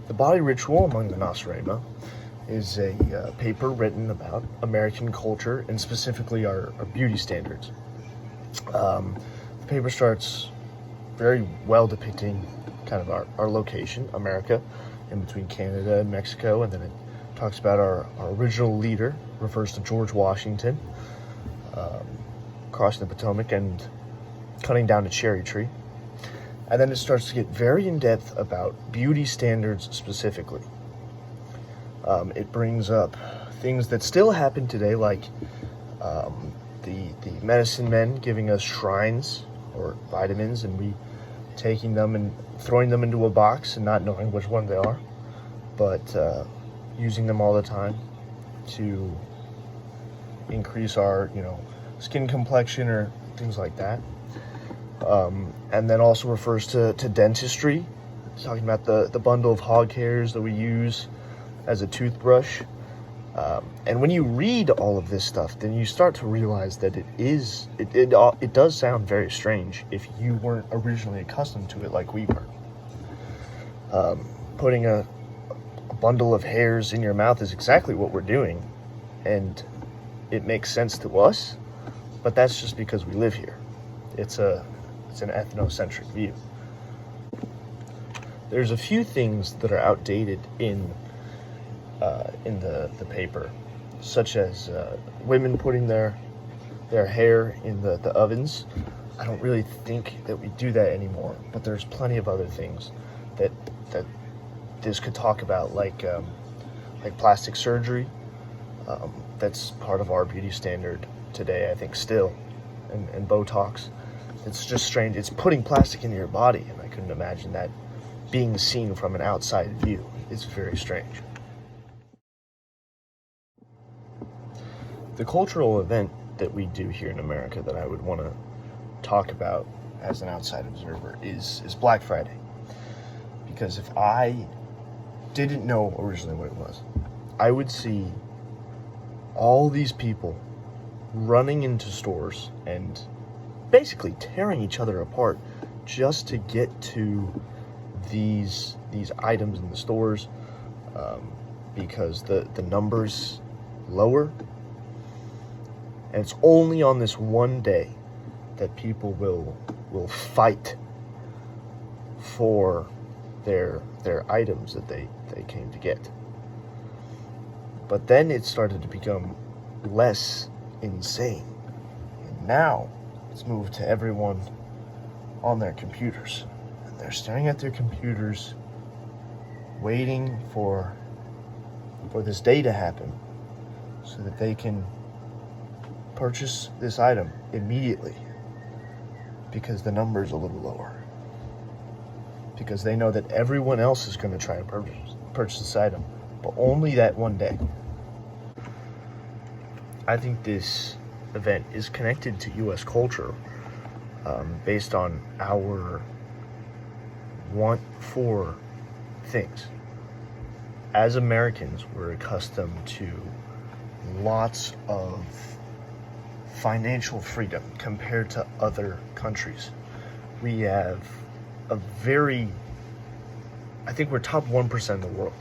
The Body Ritual Among the Nacirema is a paper written about American culture and specifically our beauty standards. The paper starts very well depicting kind of our location, America, in between Canada and Mexico, and then it talks about our original leader, refers to George Washington, crossing the Potomac and cutting down a cherry tree. And then it starts to get very in-depth about beauty standards specifically. It brings up things that still happen today, like the medicine men giving us shrines or vitamins, and we taking them and throwing them into a box and not knowing which one they are, but using them all the time to increase our, skin complexion or things like that. And then also refers to dentistry, talking about the bundle of hog hairs that we use as a toothbrush. And when you read all of this stuff, then you start to realize that it does sound very strange if you weren't originally accustomed to it like we were. Putting a bundle of hairs in your mouth is exactly what we're doing, and it makes sense to us, but that's just because we live here. It's an ethnocentric view. There's a few things that are outdated in the paper, such as women putting their hair in the ovens. I don't really think that we do that anymore, but there's plenty of other things that this could talk about, like plastic surgery. That's part of our beauty standard today, I think, still, and Botox. It's just strange. It's putting plastic into your body, and I couldn't imagine that being seen from an outside view. It's very strange. The cultural event that we do here in America that I would want to talk about as an outside observer is Black Friday. Because if I didn't know originally what it was, I would see all these people running into stores and basically tearing each other apart just to get to these items in the stores, because the numbers lower, and it's only on this one day that people will fight for their items that they came to get. But then it started to become less insane, and now it's moved to everyone on their computers, and they're staring at their computers waiting for this day to happen so that they can purchase this item immediately, because the number's a little lower, because they know that everyone else is going to try and purchase this item, but only that one day. I think this event is connected to U.S. culture, based on our want for things. As Americans, we're accustomed to lots of financial freedom compared to other countries. We have I think we're top 1% in the world.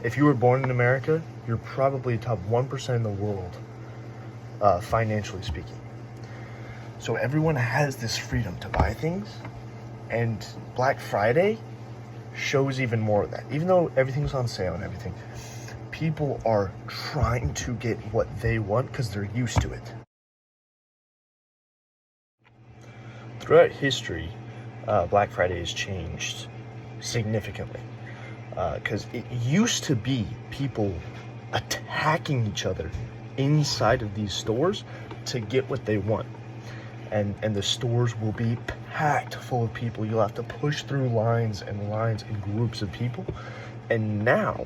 If you were born in America, you're probably top 1% in the world, financially speaking. So everyone has this freedom to buy things, and Black Friday shows even more of that. Even though everything's on sale and everything, people are trying to get what they want because they're used to it. Throughout history, Black Friday has changed significantly, because it used to be people attacking each other inside of these stores to get what they want, and the stores will be packed full of people. You'll have to push through lines and groups of people. And now,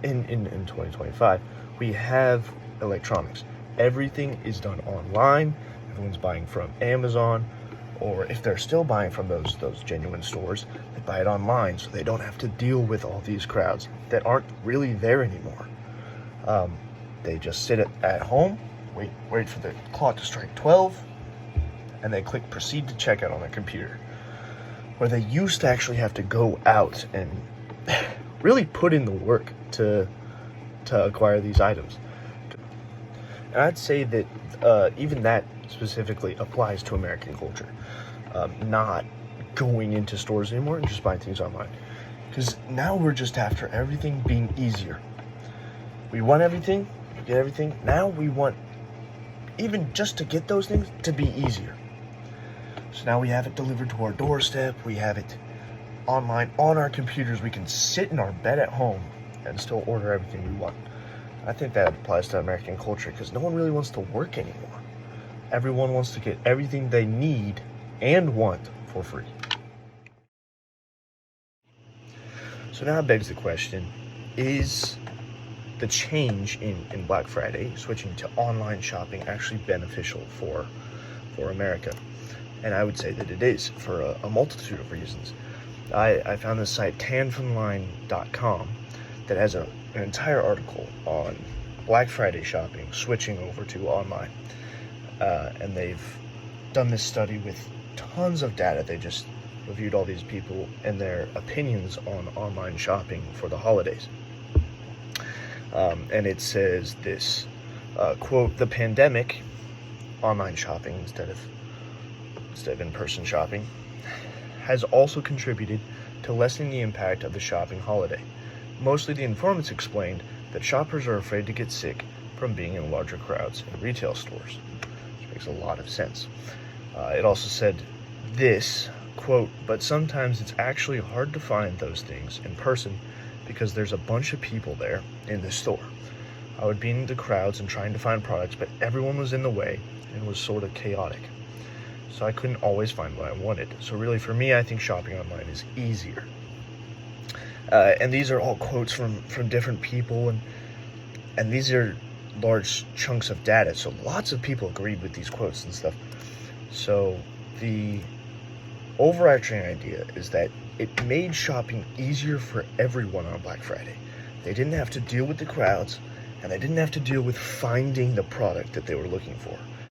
in 2025, we have electronics. Everything is done online. Everyone's buying from Amazon, or if they're still buying from those genuine stores, they buy it online, so they don't have to deal with all these crowds that aren't really there anymore. They just sit at home, wait for the clock to strike 12, and they click proceed to checkout on their computer. where they used to actually have to go out and really put in the work to acquire these items. And I'd say that even that specifically applies to American culture, not going into stores anymore and just buying things online. Because now we're just after everything being easier. We want everything, we get everything. Now we want, even just to get those things, to be easier. So now we have it delivered to our doorstep, we have it online on our computers, we can sit in our bed at home and still order everything we want. I think that applies to American culture because no one really wants to work anymore. Everyone wants to get everything they need and want for free. So now it begs the question, is the change in Black Friday, switching to online shopping, actually beneficial for America? And I would say that it is, for a multitude of reasons. I found this site, tanfonline.com, that has an entire article on Black Friday shopping, switching over to online. And they've done this study with tons of data. They just reviewed all these people and their opinions on online shopping for the holidays. And it says this, quote, "The pandemic, online shopping instead of in-person shopping, has also contributed to lessening the impact of the shopping holiday. Mostly the informants explained that shoppers are afraid to get sick from being in larger crowds in retail stores," which makes a lot of sense. It also said this, quote, "But sometimes it's actually hard to find those things in person because there's a bunch of people there in the store. I would be in the crowds and trying to find products, but everyone was in the way and was sort of chaotic. So I couldn't always find what I wanted. So really for me, I think shopping online is easier." And these are all quotes from different people, and these are large chunks of data. So lots of people agreed with these quotes and stuff. So the overarching idea is that it made shopping easier for everyone on Black Friday. They didn't have to deal with the crowds, and they didn't have to deal with finding the product that they were looking for.